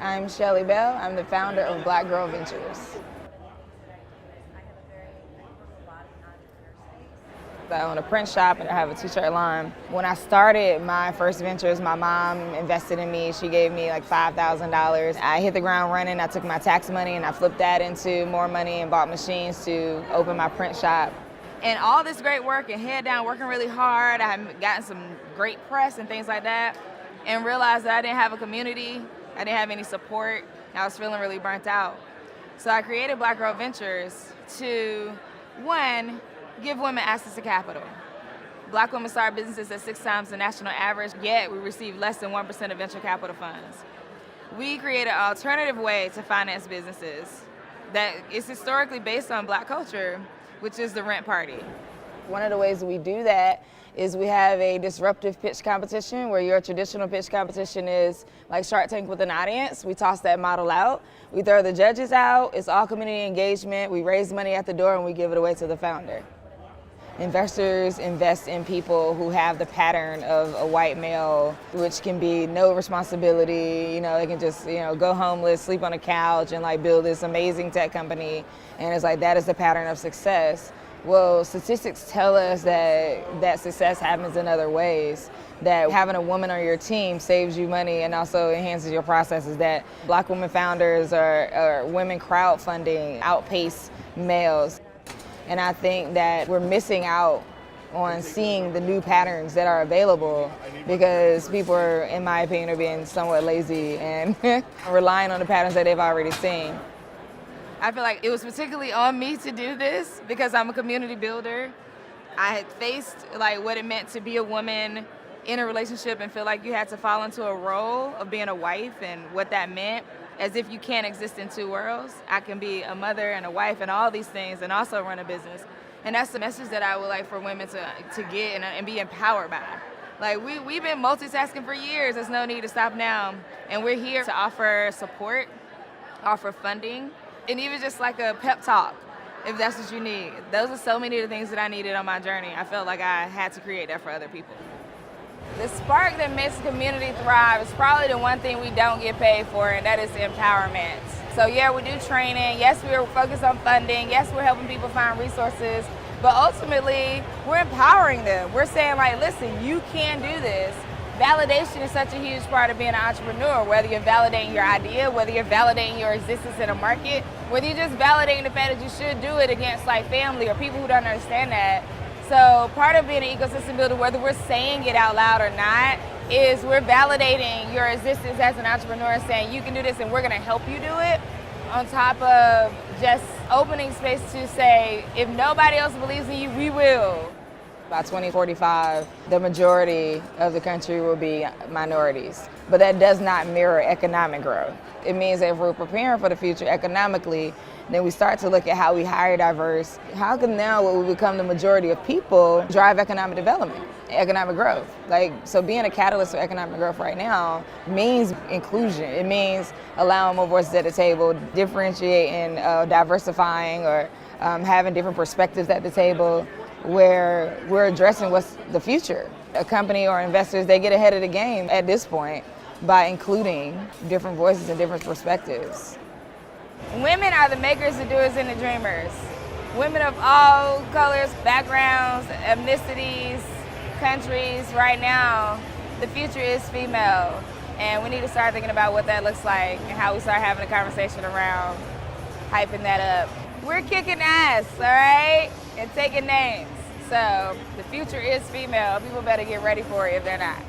I'm Shelly Bell. I'm the founder of Black Girl Ventures. I own a print shop and I have a t-shirt line. When I started my first ventures, my mom invested in me. She gave me like $5,000. I hit the ground running. I took my tax money and I flipped that into more money and bought machines to open my print shop. And all this great work and head down, working really hard. I had gotten some great press and things like that, and realized that I didn't have a community. I didn't have any support. I was feeling really burnt out. So I created Black Girl Ventures to, one, give women access to capital. Black women start businesses at 6 times the national average, yet we receive less than 1% of venture capital funds. We created an alternative way to finance businesses that is historically based on Black culture, which is the rent party. One of the ways we do that is we have a disruptive pitch competition where your traditional pitch competition is like Shark Tank with an audience. We toss that model out. We throw the judges out. It's all community engagement. We raise money at the door and we give it away to the founder. Investors invest in people who have the pattern of a white male, which can be no responsibility. They can just, go homeless, sleep on a couch, and like build this amazing tech company. And it's like that is the pattern of success. Well, statistics tell us that success happens in other ways, that having a woman on your team saves you money and also enhances your processes, that Black women founders or women crowdfunding outpace males. And I think that we're missing out on seeing the new patterns that are available because people are, in my opinion, are being somewhat lazy and relying on the patterns that they've already seen. I feel like it was particularly on me to do this because I'm a community builder. I had faced like what it meant to be a woman in a relationship and feel like you had to fall into a role of being a wife and what that meant, as if you can't exist in two worlds. I can be a mother and a wife and all these things and also run a business. And that's the message that I would like for women to get and be empowered by. Like we've been multitasking for years. There's no need to stop now. And we're here to offer support, offer funding, and even just like a pep talk, if that's what you need. Those are so many of the things that I needed on my journey. I felt like I had to create that for other people. The spark that makes the community thrive is probably the one thing we don't get paid for, and that is empowerment. So yeah, we do training. Yes, we're focused on funding. Yes, we're helping people find resources. But ultimately, we're empowering them. We're saying like, listen, you can do this. Validation is such a huge part of being an entrepreneur, whether you're validating your idea, whether you're validating your existence in a market, whether you're just validating the fact that you should do it against like family or people who don't understand that. So part of being an ecosystem builder, whether we're saying it out loud or not, is we're validating your existence as an entrepreneur, saying you can do this and we're gonna help you do it, on top of just opening space to say, if nobody else believes in you, we will. By 2045, the majority of the country will be minorities. But that does not mirror economic growth. It means that if we're preparing for the future economically, then we start to look at how we hire diverse. How can now what will become the majority of people drive economic development, economic growth? So being a catalyst for economic growth right now means inclusion. It means allowing more voices at the table, differentiating, diversifying, or having different perspectives at the table, where we're addressing what's the future. A company or investors, they get ahead of the game at this point by including different voices and different perspectives. Women are the makers, the doers, and the dreamers. Women of all colors, backgrounds, ethnicities, countries. Right now, the future is female, and we need to start thinking about what that looks like and how we start having a conversation around hyping that up. We're kicking ass, all right? And taking names. So the future is female. People better get ready for it if they're not.